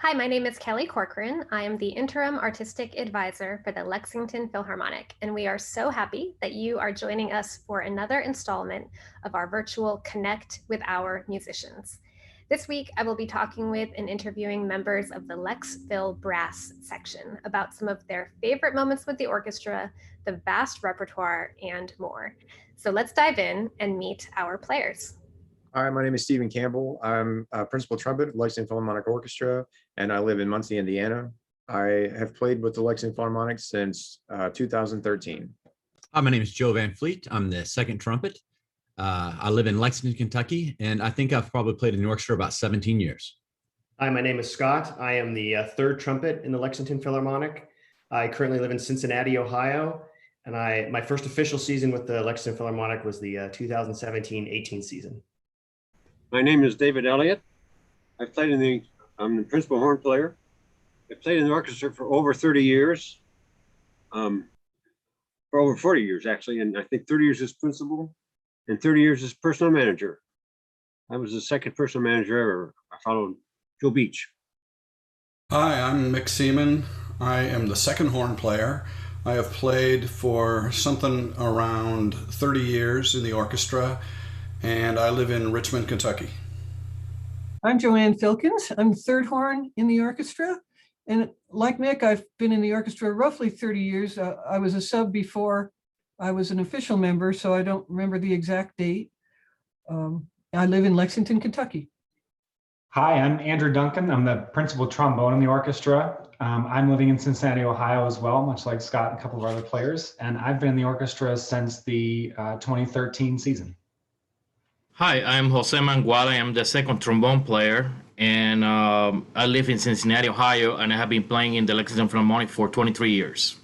Hi, my name is Kelly Corcoran. I am the Interim Artistic Advisor for the Lexington Philharmonic, and we are so happy that you are joining us for another installment of our virtual Connect with Our Musicians. This week, I will be talking with and interviewing members of the LexPhil brass section about some of their favorite moments with the orchestra, the vast repertoire, and more. So let's dive in and meet our players. Hi, my name is Campbell. I'm a principal trumpet at Lexington Philharmonic Orchestra, and I live in Muncie, Indiana. I have played with the Lexington Philharmonic since 2013. Hi, my name is Joe Van Fleet. I'm the second trumpet. I live in Lexington, Kentucky, and I think I've probably played in the orchestra about 17 years. Hi, my name is Scott. I am the third trumpet in the Lexington Philharmonic. I currently live in Cincinnati, Ohio, and my first official season with the Lexington Philharmonic was the 2017-18 season. My name is David Elliott. I'm the principal horn player. I've played in the orchestra for over 30 years, for over 40 years actually, and I think 30 years as principal and 30 years as personal manager. I was the second personal manager ever. I followed Joe Beach. Hi, I'm Mick Seaman. I am the second horn player. I have played for something around 30 years in the orchestra, and I live in Richmond, Kentucky. I'm Joanne Filkins. I'm third horn in the orchestra. And like Mick, I've been in the orchestra roughly 30 years. I was a sub before I was an official member, so I don't remember the exact date. I live in Lexington, Kentucky. Hi, I'm Andrew Duncan. I'm the principal trombone in the orchestra. I'm living in Cincinnati, Ohio as well, much like Scott and a couple of our other players. And I've been in the orchestra since the 2013 season. Hi, I'm Jose Manguarda. I'm the second trombone player, and I live in Cincinnati, Ohio, and I have been playing in the Lexington Philharmonic for 23 years.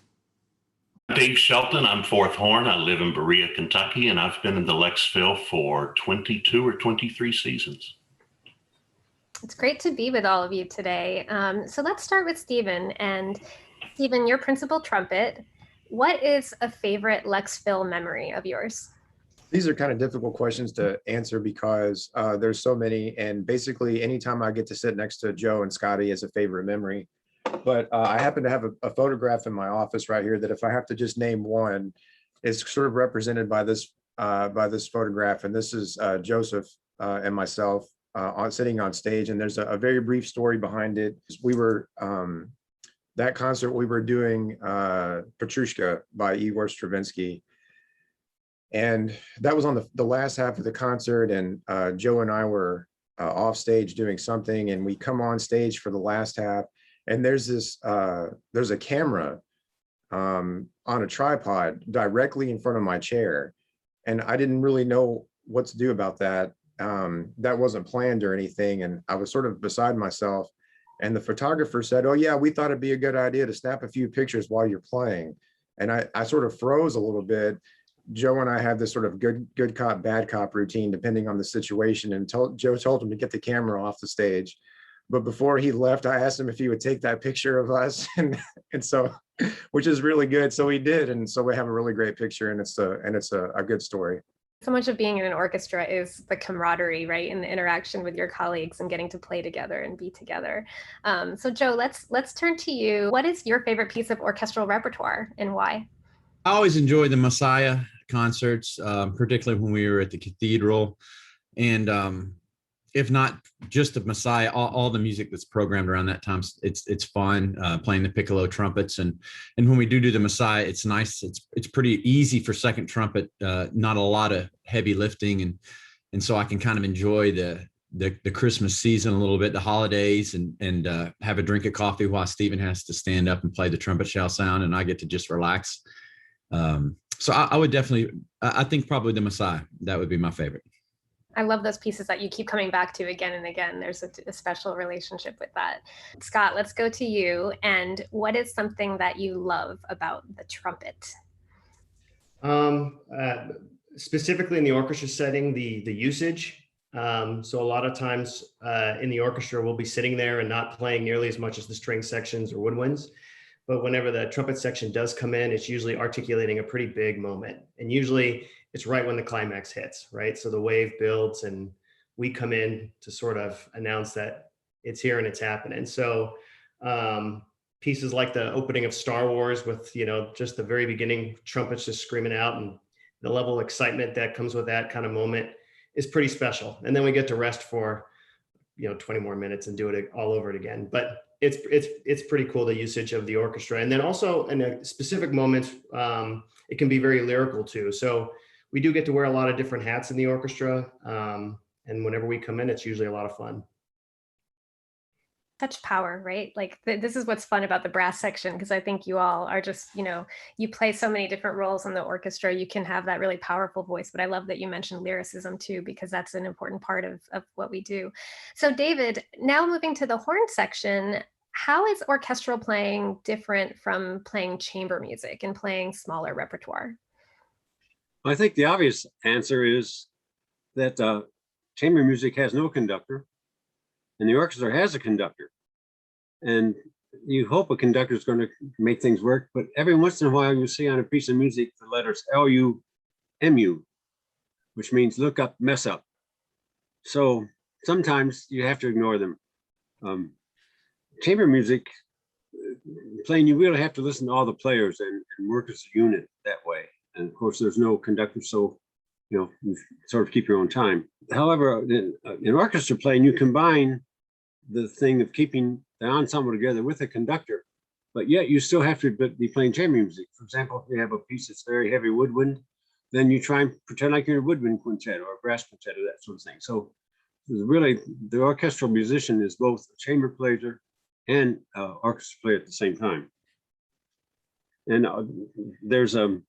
Dave Shelton. I'm fourth horn. I live in Berea, Kentucky, and I've been in the LexPhil for 22 or 23 seasons. It's great to be with all of you today. So let's start with Stephen. And Stephen, your principal trumpet. What is a favorite LexPhil memory of yours? These are kind of difficult questions to answer because there's so many, and basically anytime I get to sit next to Joe and Scotty is a favorite memory. But I happen to have a photograph in my office right here that if I have to just name one, is sort of represented by this photograph. And this is Joseph and myself sitting on stage, and there's a very brief story behind it. We were that concert we were doing Petrushka by Igor Stravinsky. And that was on the last half of the concert, and Joe and I were off stage doing something, and we come on stage for the last half, and there's a camera on a tripod directly in front of my chair, and I didn't really know what to do about that. That wasn't planned or anything, and I was sort of beside myself, and the photographer said, "Oh yeah, we thought it'd be a good idea to snap a few pictures while you're playing," and I sort of froze a little bit. Joe and I have this sort of good cop, bad cop routine, depending on the situation. And Joe told him to get the camera off the stage. But before he left, I asked him if he would take that picture of us. And so, which is really good. So he did. And so we have a really great picture, and it's a good story. So much of being in an orchestra is the camaraderie, right? And the interaction with your colleagues and getting to play together and be together. So Joe, let's turn to you. What is your favorite piece of orchestral repertoire and why? I always enjoy the Messiah concerts, particularly when we were at the cathedral. And if not just the Messiah, all the music that's programmed around that time, it's fun playing the piccolo trumpets. And when we do the Messiah, it's nice. It's pretty easy for second trumpet, not a lot of heavy lifting. And so I can kind of enjoy the Christmas season a little bit, the holidays, and have a drink of coffee while Stephen has to stand up and play the trumpet shall sound, and I get to just relax. So I would definitely, I think probably the Messiah, that would be my favorite. I love those pieces that you keep coming back to again and again. There's a special relationship with that. Scott, let's go to you. And what is something that you love about the trumpet? Specifically in the orchestra setting, the usage. So a lot of times in the orchestra, we'll be sitting there and not playing nearly as much as the string sections or woodwinds. But whenever the trumpet section does come in, it's usually articulating a pretty big moment. And usually it's right when the climax hits, right? So the wave builds and we come in to sort of announce that it's here and it's happening. So pieces like the opening of Star Wars with, just the very beginning, trumpets just screaming out, and the level of excitement that comes with that kind of moment is pretty special. And then we get to rest for, 20 more minutes and do it all over it again. But it's pretty cool, the usage of the orchestra. And then also in a specific moments, it can be very lyrical too. So we do get to wear a lot of different hats in the orchestra. And whenever we come in, it's usually a lot of fun. Such power, right? Like this is what's fun about the brass section, because I think you all are just, you play so many different roles in the orchestra. You can have that really powerful voice, but I love that you mentioned lyricism too, because that's an important part of what we do. So David, now moving to the horn section, how is orchestral playing different from playing chamber music and playing smaller repertoire? I think the obvious answer is that chamber music has no conductor, and the orchestra has a conductor. And you hope a conductor is going to make things work, but every once in a while you see on a piece of music the letters L-U-M-U, which means look up, mess up. So sometimes you have to ignore them. Chamber music playing, you really have to listen to all the players and work as a unit that way. And of course, there's no conductor, so you sort of keep your own time. However, in orchestra playing, you combine the thing of keeping the ensemble together with a conductor, but yet you still have to be playing chamber music. For example, if you have a piece that's very heavy woodwind, then you try and pretend like you're in a woodwind quintet or a brass quintet or that sort of thing. So really, the orchestral musician is both a chamber player and orchestra player at the same time. And there's a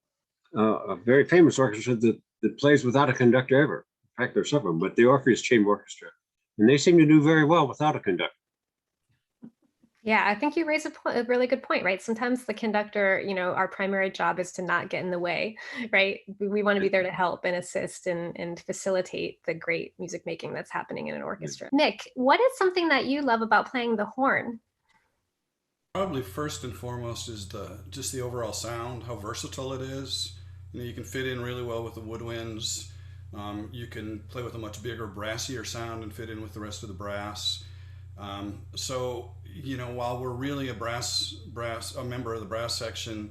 very famous orchestra that plays without a conductor ever. In fact, there's several, but the Orpheus Chamber Orchestra. And they seem to do very well without a conductor. Yeah, I think you raise a really good point, right? Sometimes the conductor, our primary job is to not get in the way, right? We want to be there to help and assist and facilitate the great music making that's happening in an orchestra. Mick, what is something that you love about playing the horn? Probably first and foremost is just the overall sound, how versatile it is. You can fit in really well with the woodwinds. You can play with a much bigger, brassier sound and fit in with the rest of the brass. So, while we're really a member of the brass section,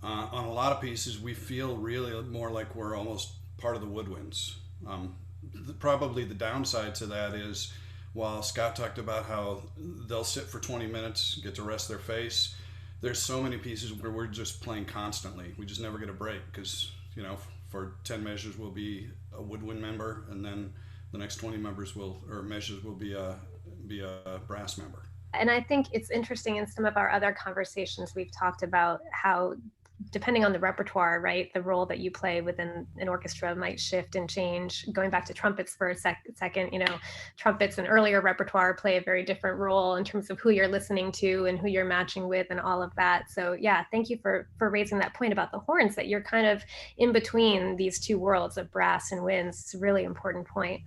on a lot of pieces, we feel really more like we're almost part of the woodwinds. Probably the downside to that is, while Scott talked about how they'll sit for 20 minutes, get to rest their face, there's so many pieces where we're just playing constantly. We just never get a break because, for 10 measures we'll be a woodwind member, and then the next 20 measures will be a brass member. And I think it's interesting, in some of our other conversations we've talked about how, depending on the repertoire, right, the role that you play within an orchestra might shift and change. Going back to trumpets for a second, trumpets in earlier repertoire play a very different role in terms of who you're listening to and who you're matching with and all of that. So yeah, thank you for raising that point about the horns, that you're kind of in between these two worlds of brass and winds. It's a really important point.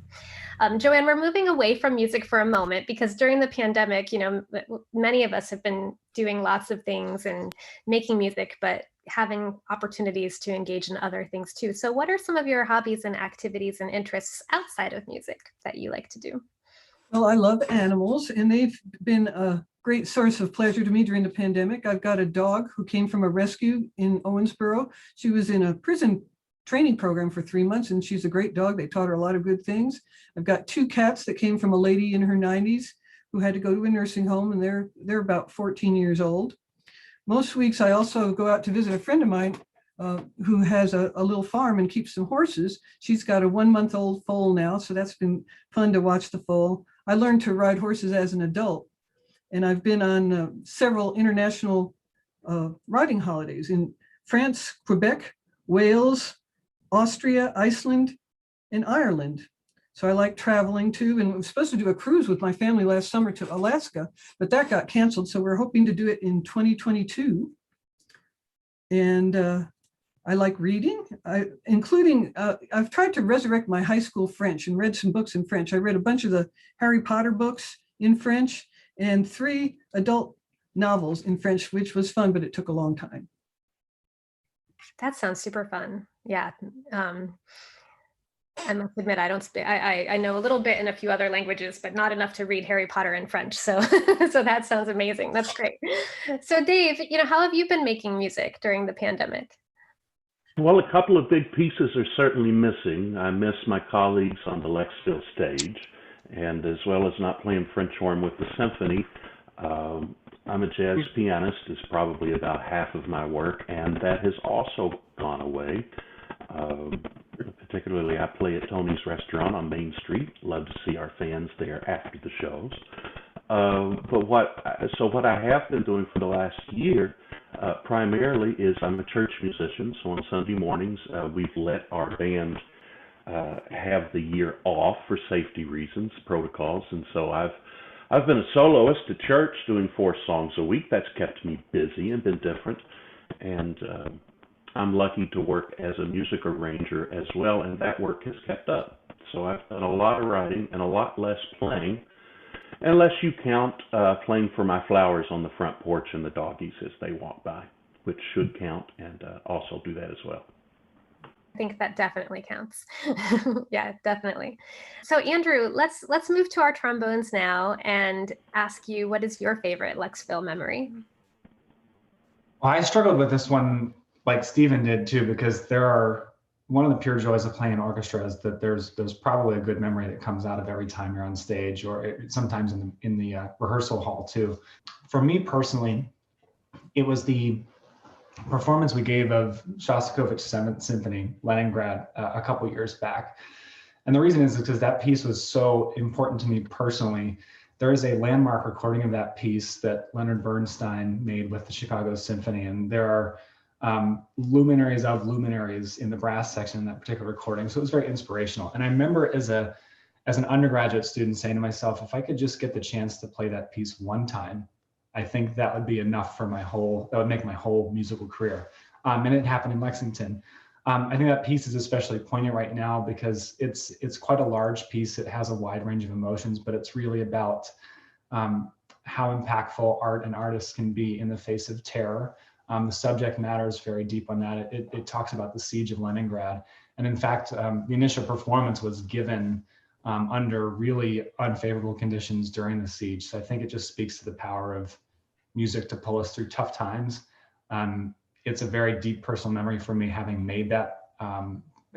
Joanne, we're moving away from music for a moment, because during the pandemic, many of us have been doing lots of things and making music, but having opportunities to engage in other things too. So what are some of your hobbies and activities and interests outside of music that you like to do? Well, I love animals, and they've been a great source of pleasure to me during the pandemic. I've got a dog who came from a rescue in Owensboro. She was in a prison training program for 3 months, and she's a great dog. They taught her a lot of good things. I've got 2 cats that came from a lady in her 90s who had to go to a nursing home, and they're about 14 years old. Most weeks I also go out to visit a friend of mine who has a little farm and keeps some horses. She's got a 1-month-old foal now, so that's been fun to watch the foal. I learned to ride horses as an adult, and I've been on several international riding holidays in France, Quebec, Wales, Austria, Iceland, and Ireland. So I like traveling too, and I was supposed to do a cruise with my family last summer to Alaska, but that got canceled. So we're hoping to do it in 2022. And I like reading, I've tried to resurrect my high school French and read some books in French. I read a bunch of the Harry Potter books in French and 3 adult novels in French, which was fun, but it took a long time. That sounds super fun. Yeah. I must admit, I don't speak. I know a little bit in a few other languages, but not enough to read Harry Potter in French. So, so that sounds amazing. That's great. So, Dave, how have you been making music during the pandemic? Well, a couple of big pieces are certainly missing. I miss my colleagues on the LexPhil stage, and as well as not playing French horn with the symphony, I'm a jazz pianist is probably about half of my work, and that has also gone away. Particularly, I play at Tony's Restaurant on Main Street. Love to see our fans there after the shows. But what I have been doing for the last year primarily is I'm a church musician. So on Sunday mornings, we've let our band have the year off for safety reasons, protocols, and so I've been a soloist at church doing 4 songs a week. That's kept me busy and been different, and I'm lucky to work as a music arranger as well, and that work has kept up. So I've done a lot of writing and a lot less playing, unless you count playing for my flowers on the front porch and the doggies as they walk by, which should count, and also do that as well. I think that definitely counts. Yeah, definitely. So Andrew, let's move to our trombones now and ask you, what is your favorite LexPhil memory? Well, I struggled with this one like Stephen did too, because one of the pure joys of playing an orchestra is that there's probably a good memory that comes out of every time you're on stage, or sometimes in the rehearsal hall too. For me personally, it was the performance we gave of Shostakovich's 7th Symphony, Leningrad, a couple years back. And the reason is because that piece was so important to me personally. There is a landmark recording of that piece that Leonard Bernstein made with the Chicago Symphony, and there are luminaries of luminaries in the brass section in that particular recording. So it was very inspirational. And I remember as an undergraduate student saying to myself, if I could just get the chance to play that piece one time, I think that would be enough for that would make my whole musical career. And it happened in Lexington. I think that piece is especially poignant right now because it's quite a large piece. It has a wide range of emotions, but it's really about how impactful art and artists can be in the face of terror. The subject matter is very deep on that. It talks about the siege of Leningrad. And in fact, the initial performance was given under really unfavorable conditions during the siege. So I think it just speaks to the power of music to pull us through tough times. It's a very deep personal memory for me, having made that,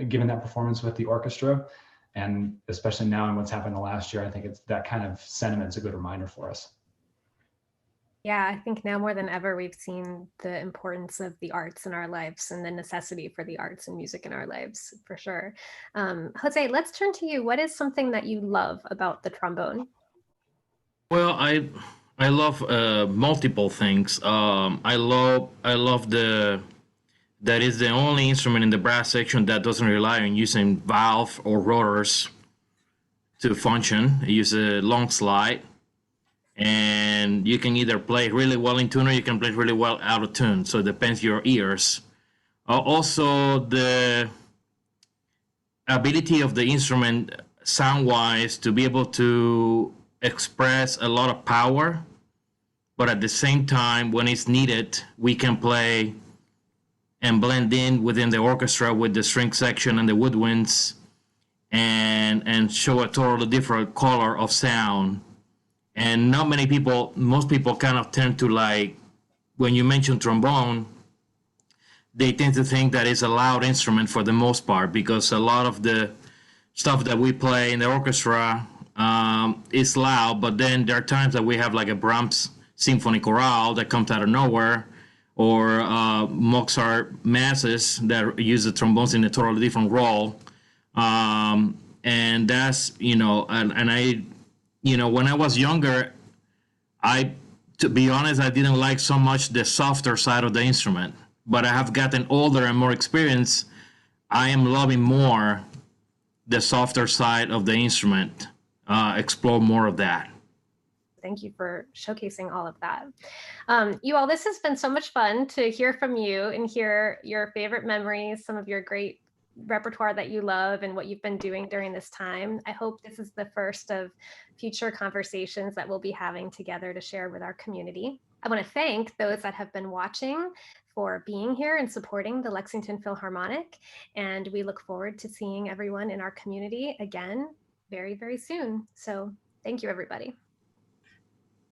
given that performance with the orchestra. And especially now in what's happened the last year, I think that kind of sentiment is a good reminder for us. Yeah, I think now more than ever, we've seen the importance of the arts in our lives and the necessity for the arts and music in our lives, for sure. Jose, let's turn to you. What is something that you love about the trombone? Well, I love multiple things. I love that is the only instrument in the brass section that doesn't rely on using valve or rotors to function. It uses a long slide. And you can either play really well in tune or you can play really well out of tune. So it depends your ears. Also, the ability of the instrument sound-wise to be able to express a lot of power, but at the same time, when it's needed, we can play and blend in within the orchestra with the string section and the woodwinds and show a totally different color of sound. And not many people, most people kind of tend to, like, when you mention trombone, they tend to think that it's a loud instrument for the most part, because a lot of the stuff that we play in the orchestra is loud, but then there are times that we have like a Brahms symphony chorale that comes out of nowhere, or Mozart masses that use the trombones in a totally different role. And that's, and I, when I was younger, to be honest, I didn't like so much the softer side of the instrument. But I have gotten older and more experience. I am loving more the softer side of the instrument. Explore more of that. Thank you for showcasing all of that. You all, this has been so much fun to hear from you and hear your favorite memories, some of your great repertoire that you love and what you've been doing during this time. I hope this is the first of future conversations that we'll be having together to share with our community. I want to thank those that have been watching for being here and supporting the Lexington Philharmonic. And we look forward to seeing everyone in our community again very, very soon. So thank you, everybody.